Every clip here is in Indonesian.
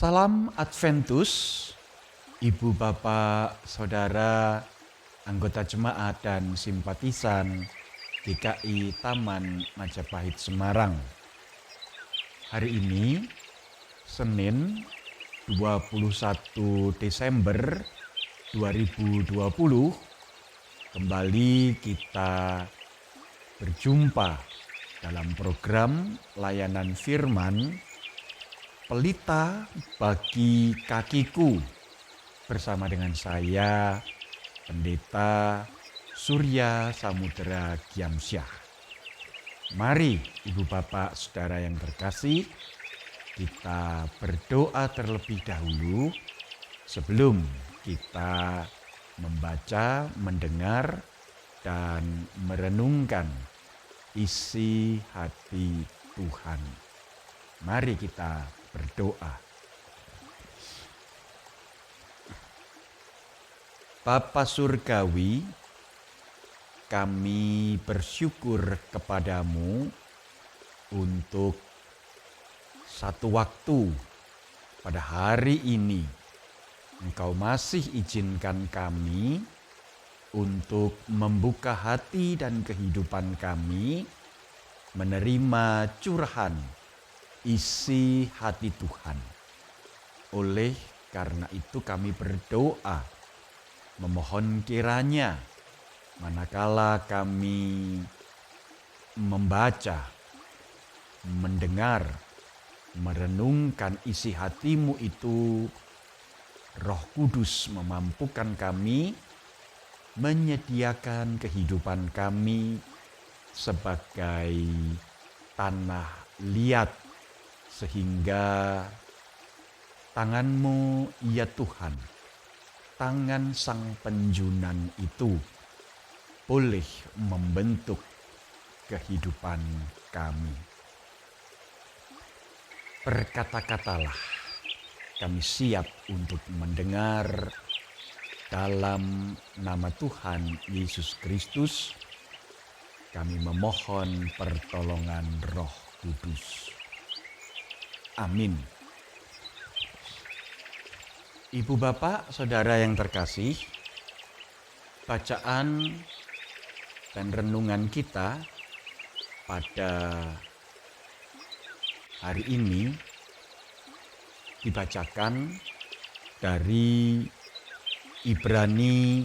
Salam Adventus, Ibu Bapak, Saudara, anggota jemaat dan simpatisan GKI Taman Majapahit Semarang. Hari ini, Senin 21 Desember 2020, kembali kita berjumpa dalam program layanan firman Pelita bagi kakiku bersama dengan saya, Pendeta Surya Samudera Giamsyah. Mari Ibu Bapak Saudara yang terkasih, kita berdoa terlebih dahulu sebelum kita membaca, mendengar, dan merenungkan isi hati Tuhan. Mari kita berdoa. Bapa Surgawi, kami bersyukur kepadamu untuk satu waktu pada hari ini Engkau masih izinkan kami untuk membuka hati dan kehidupan kami menerima curahan isi hati Tuhan. Oleh karena itu kami berdoa, memohon kiranya manakala kami membaca, mendengar, merenungkan isi hatimu itu, Roh Kudus memampukan kami menyediakan kehidupan kami sebagai tanah liat, sehingga tangan-Mu, ya Tuhan, tangan Sang Penjunan itu boleh membentuk kehidupan kami. Berkata-katalah, kami siap untuk mendengar dalam nama Tuhan Yesus Kristus. Kami memohon pertolongan Roh Kudus. Amin. Ibu Bapak, Saudara yang terkasih, bacaan dan renungan kita pada hari ini dibacakan dari Ibrani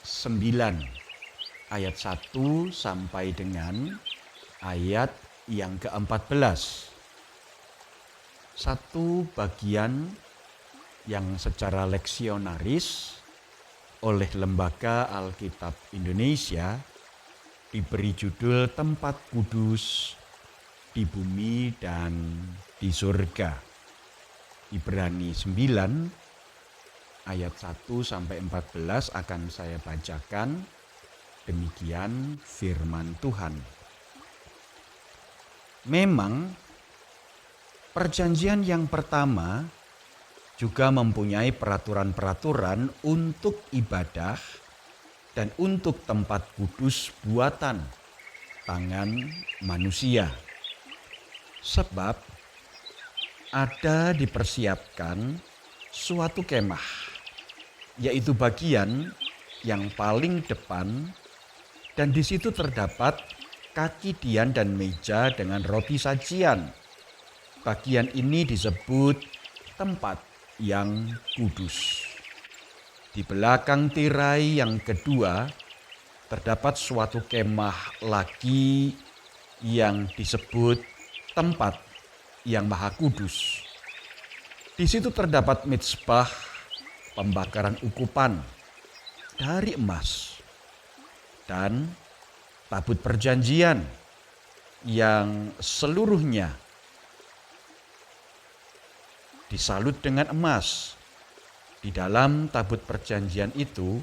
9 ayat 1 sampai dengan ayat yang ke-14. Satu bagian yang secara leksionaris oleh Lembaga Alkitab Indonesia diberi judul Tempat Kudus di Bumi dan di Surga. Ibrani 9 ayat 1 sampai 14 akan saya bacakan. Demikian firman Tuhan. Memang perjanjian yang pertama juga mempunyai peraturan-peraturan untuk ibadah dan untuk tempat kudus buatan tangan manusia. Sebab ada dipersiapkan suatu kemah, yaitu bagian yang paling depan, dan di situ terdapat kaki dian dan meja dengan roti sajian. Bagian ini disebut tempat yang kudus. Di belakang tirai yang kedua terdapat suatu kemah lagi yang disebut tempat yang maha kudus. Di situ terdapat mezbah pembakaran ukupan dari emas dan tabut perjanjian yang seluruhnya disalut dengan emas. Di dalam tabut perjanjian itu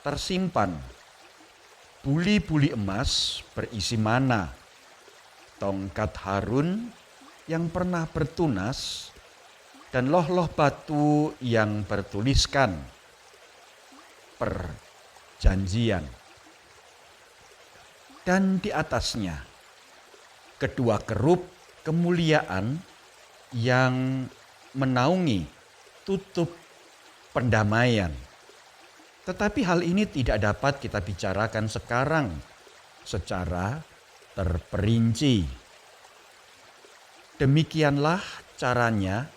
tersimpan buli-buli emas berisi mana, tongkat Harun yang pernah bertunas, dan loh-loh batu yang bertuliskan perjanjian. Dan di atasnya kedua kerup kemuliaan yang menaungi tutup pendamaian. Tetapi hal ini tidak dapat kita bicarakan sekarang secara terperinci. Demikianlah caranya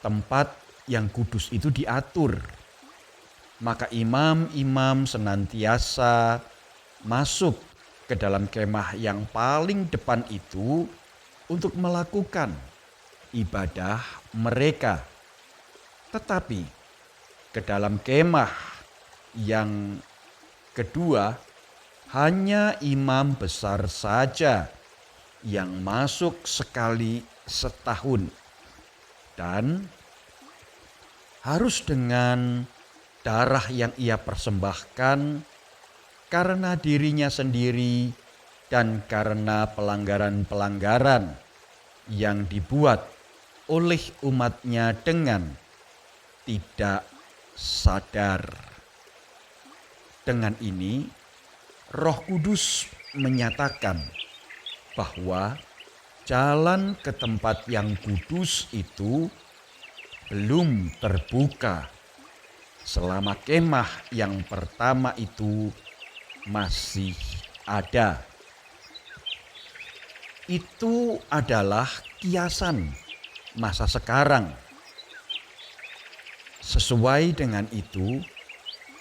tempat yang kudus itu diatur. Maka imam-imam senantiasa masuk ke dalam kemah yang paling depan itu untuk melakukan ibadah mereka. Tetapi ke dalam kemah yang kedua, hanya imam besar saja yang masuk sekali setahun dan harus dengan darah yang ia persembahkan karena dirinya sendiri dan karena pelanggaran-pelanggaran yang dibuat oleh umatnya dengan tidak sadar. Dengan ini, Roh Kudus menyatakan bahwa jalan ke tempat yang kudus itu belum terbuka selama kemah yang pertama itu masih ada. Itu adalah kiasan masa sekarang. Sesuai dengan itu,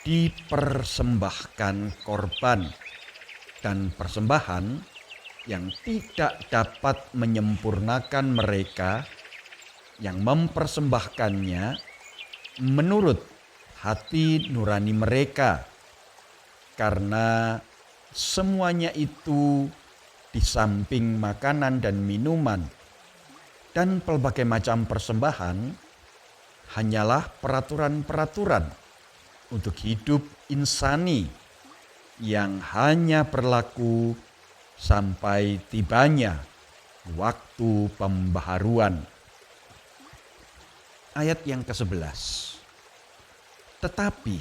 dipersembahkan korban dan persembahan yang tidak dapat menyempurnakan mereka yang mempersembahkannya menurut hati nurani mereka, karena semuanya itu di samping makanan dan minuman dan pelbagai macam persembahan hanyalah peraturan-peraturan untuk hidup insani yang hanya berlaku sampai tibanya waktu pembaharuan. Ayat yang ke-11. Tetapi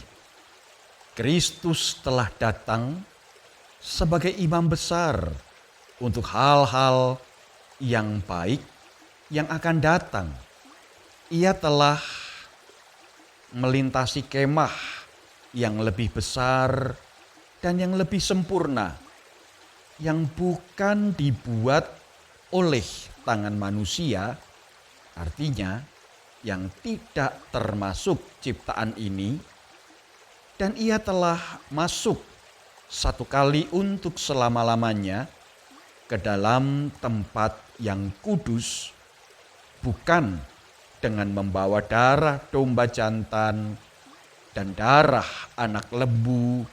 Kristus telah datang sebagai imam besar untuk hal-hal yang baik yang akan datang. Ia telah melintasi kemah yang lebih besar dan yang lebih sempurna, yang bukan dibuat oleh tangan manusia, artinya yang tidak termasuk ciptaan ini, dan ia telah masuk satu kali untuk selama-lamanya ke dalam tempat yang kudus, bukan dengan membawa darah domba jantan dan darah anak lembu,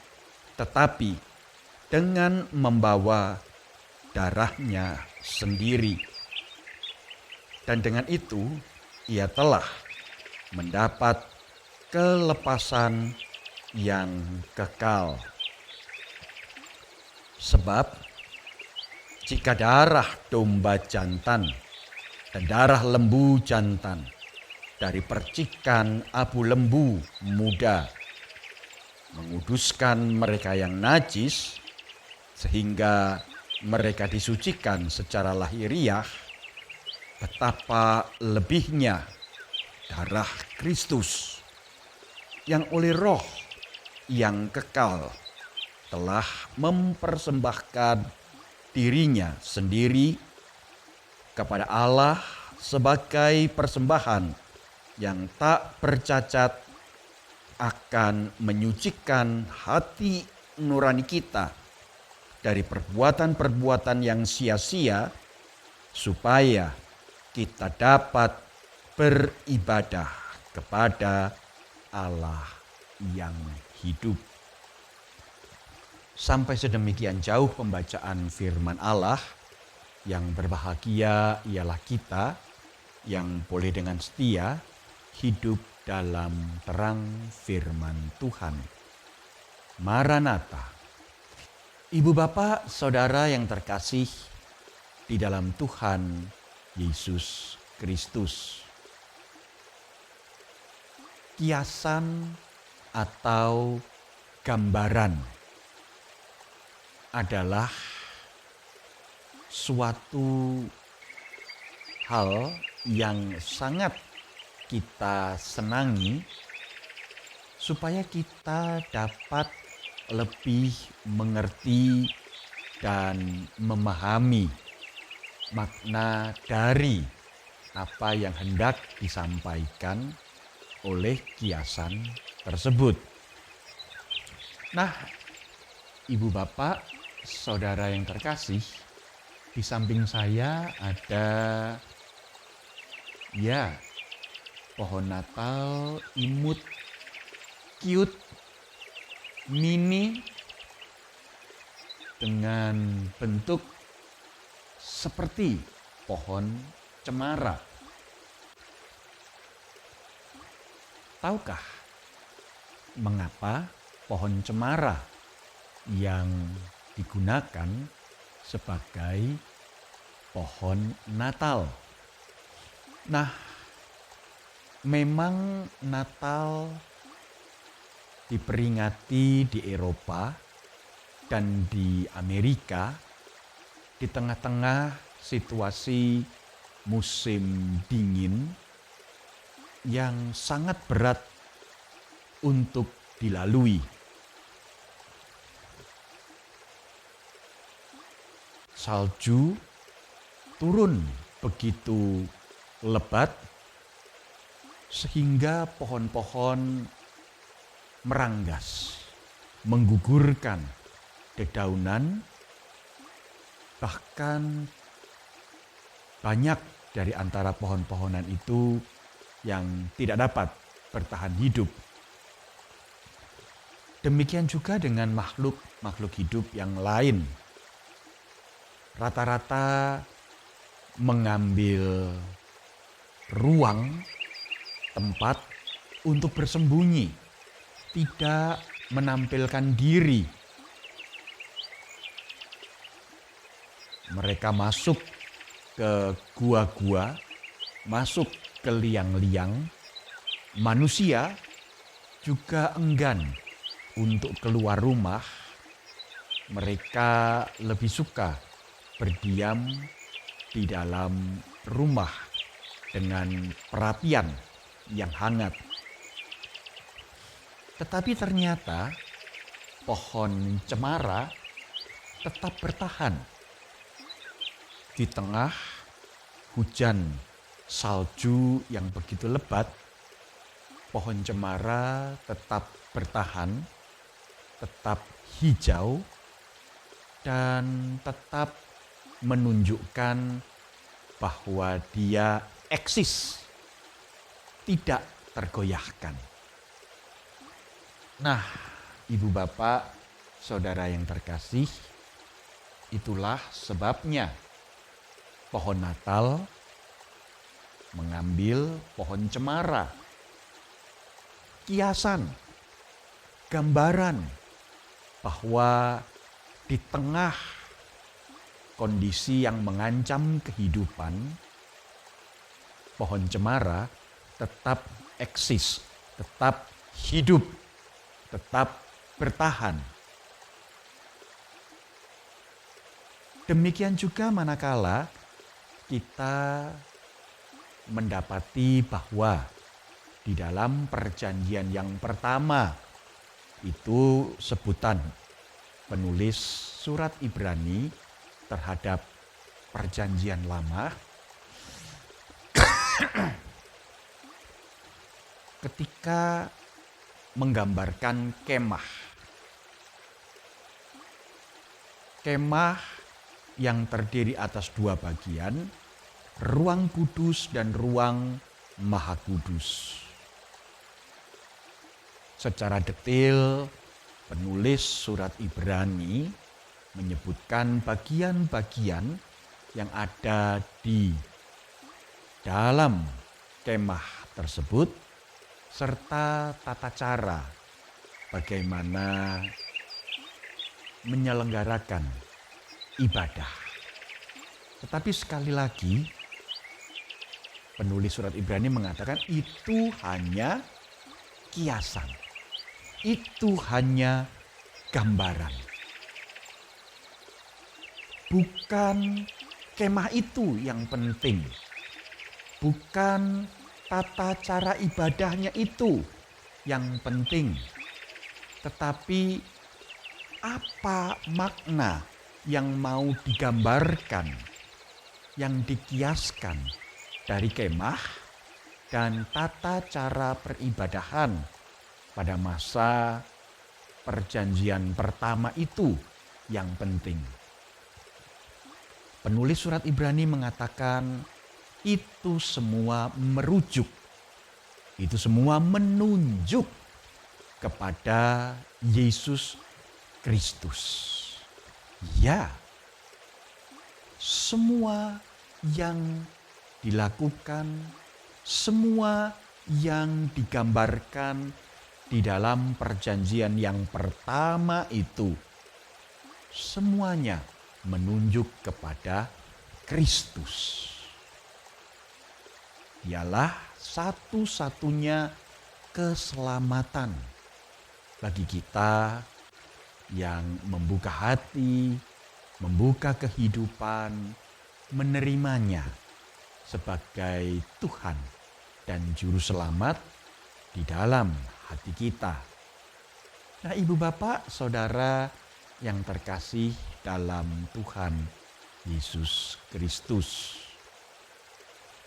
tetapi dengan membawa darahnya sendiri. Dan dengan itu ia telah mendapat kelepasan yang kekal. Sebab jika darah domba jantan dan darah lembu jantan dari percikan abu lembu muda menguduskan mereka yang najis sehingga mereka disucikan secara lahiriah, betapa lebihnya darah Kristus yang oleh Roh yang kekal telah mempersembahkan dirinya sendiri kepada Allah sebagai persembahan yang tak bercacat, akan menyucikan hati nurani kita dari perbuatan-perbuatan yang sia-sia, supaya kita dapat beribadah kepada Allah yang hidup. Sampai sedemikian jauh pembacaan firman Allah. Yang berbahagia ialah kita yang boleh dengan setia hidup dalam terang firman Tuhan. Maranatha. Ibu bapak, saudara yang terkasih di dalam Tuhan Yesus Kristus. Kiasan atau gambaran adalah suatu hal yang sangat kita senangi supaya kita dapat lebih mengerti dan memahami makna dari apa yang hendak disampaikan oleh kiasan tersebut. Nah, Ibu Bapak, Saudara yang terkasih, di samping saya ada pohon Natal imut, cute, mini dengan bentuk seperti pohon cemara. Tahukah mengapa pohon cemara yang digunakan sebagai pohon Natal? Nah, memang Natal diperingati di Eropa dan di Amerika di tengah-tengah situasi musim dingin yang sangat berat untuk dilalui. Salju turun begitu lebat sehingga pohon-pohon meranggas, menggugurkan dedaunan, bahkan banyak dari antara pohon-pohonan itu yang tidak dapat bertahan hidup. Demikian juga dengan makhluk-makhluk hidup yang lain. Rata-rata mengambil ruang, tempat untuk bersembunyi, tidak menampilkan diri. Mereka masuk ke gua-gua, masuk ke liang-liang. Manusia juga enggan untuk keluar rumah. Mereka lebih suka berdiam di dalam rumah dengan perapian yang hangat. Tetapi ternyata pohon cemara tetap bertahan di tengah hujan salju yang begitu lebat. Pohon cemara tetap bertahan, tetap hijau, dan tetap menunjukkan bahwa dia eksis, tidak tergoyahkan. Nah, Ibu Bapak, Saudara yang terkasih, itulah sebabnya pohon Natal mengambil pohon cemara, kiasan, gambaran bahwa di tengah kondisi yang mengancam kehidupan, pohon cemara tetap eksis, tetap hidup, tetap bertahan. Demikian juga manakala kita mendapati bahwa di dalam perjanjian yang pertama, itu sebutan penulis surat Ibrani terhadap perjanjian lama, ketika menggambarkan kemah yang terdiri atas dua bagian, ruang kudus dan ruang maha kudus. Secara detail, penulis surat Ibrani menyebutkan bagian-bagian yang ada di dalam kemah tersebut, serta tata cara bagaimana menyelenggarakan ibadah. Tetapi sekali lagi, penulis surat Ibrani mengatakan itu hanya kiasan, itu hanya gambaran. Bukan kemah itu yang penting, bukan tata cara ibadahnya itu yang penting. Tetapi apa makna yang mau digambarkan, yang dikiaskan dari kemah dan tata cara peribadahan pada masa perjanjian pertama itu yang penting. Penulis surat Ibrani mengatakan itu semua merujuk, itu semua menunjuk kepada Yesus Kristus. Ya, semua yang dilakukan, semua yang digambarkan di dalam perjanjian yang pertama itu, semuanya menunjuk kepada Kristus. Ialah satu-satunya keselamatan bagi kita yang membuka hati, membuka kehidupan, menerimanya sebagai Tuhan dan Juru Selamat di dalam hati kita. Nah, Ibu Bapak, Saudara yang terkasih dalam Tuhan Yesus Kristus.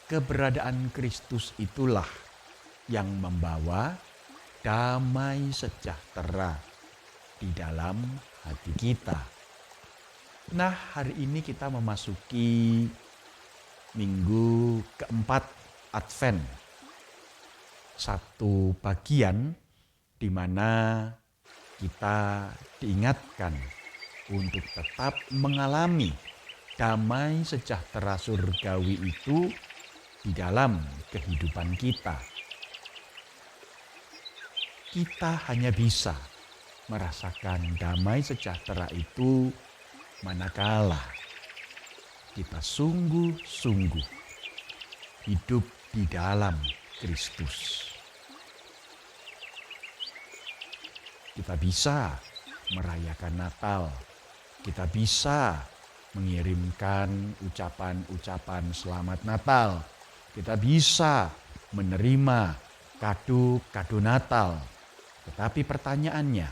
Keberadaan Kristus itulah yang membawa damai sejahtera di dalam hati kita. Nah, hari ini kita memasuki minggu keempat Advent. Satu bagian di mana kita diingatkan untuk tetap mengalami damai sejahtera surgawi itu di dalam kehidupan kita. Kita hanya bisa merasakan damai sejahtera itu manakala kita sungguh-sungguh hidup di dalam Kristus. Kita bisa merayakan Natal, kita bisa mengirimkan ucapan-ucapan selamat Natal, kita bisa menerima kado-kado Natal. Tetapi pertanyaannya,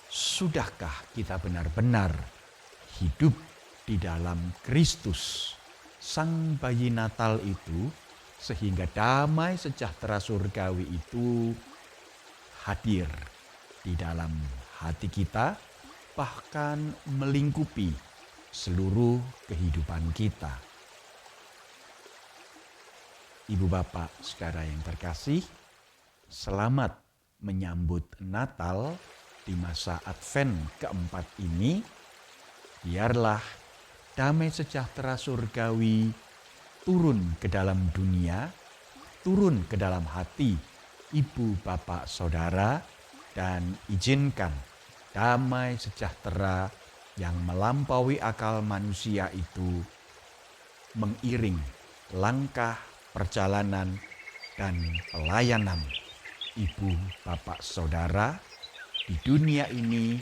sudahkah kita benar-benar hidup di dalam Kristus, Sang Bayi Natal itu, sehingga damai sejahtera surgawi itu hadir di dalam hati kita, bahkan melingkupi seluruh kehidupan kita. Ibu Bapak saudara yang terkasih, selamat menyambut Natal di masa Advent keempat ini. Biarlah damai sejahtera surgawi turun ke dalam dunia, turun ke dalam hati ibu, bapak, saudara, dan izinkan damai sejahtera yang melampaui akal manusia itu mengiring langkah perjalanan dan pelayanan ibu, bapak, saudara di dunia ini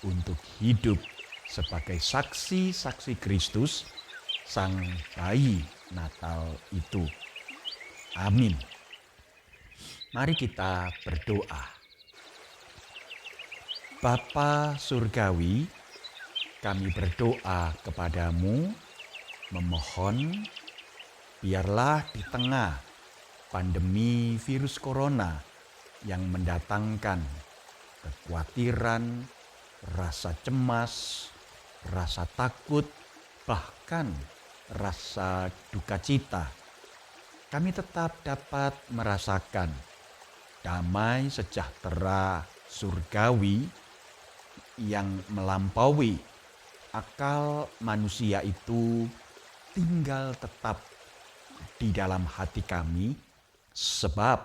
untuk hidup sebagai saksi-saksi Kristus, Sang Bayi Natal itu. Amin. Mari kita berdoa. Bapa Surgawi, kami berdoa kepadamu, memohon biarlah di tengah pandemi virus corona yang mendatangkan kekhawatiran, rasa cemas, rasa takut, bahkan rasa duka cita, kami tetap dapat merasakan damai sejahtera surgawi yang melampaui akal manusia itu tinggal tetap di dalam hati kami, sebab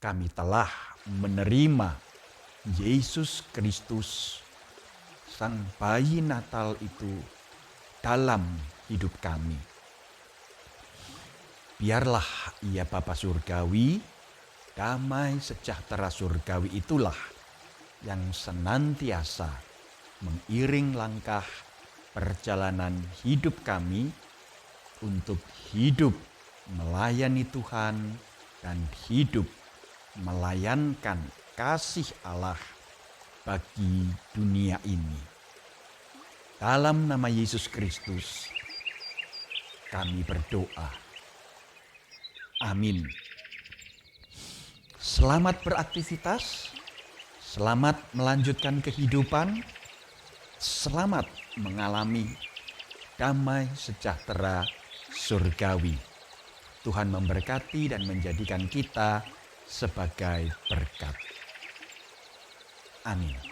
kami telah menerima Yesus Kristus, Sang Bayi Natal itu dalam hidup kami. Biarlah ia Bapa Surgawi, damai sejahtera surgawi itulah yang senantiasa mengiring langkah perjalanan hidup kami untuk hidup melayani Tuhan, dan hidup melayankan kasih Allah bagi dunia ini. Dalam nama Yesus Kristus, kami berdoa. Amin. Selamat beraktivitas, selamat melanjutkan kehidupan, selamat mengalami damai sejahtera surgawi. Tuhan memberkati dan menjadikan kita sebagai berkat. Amin.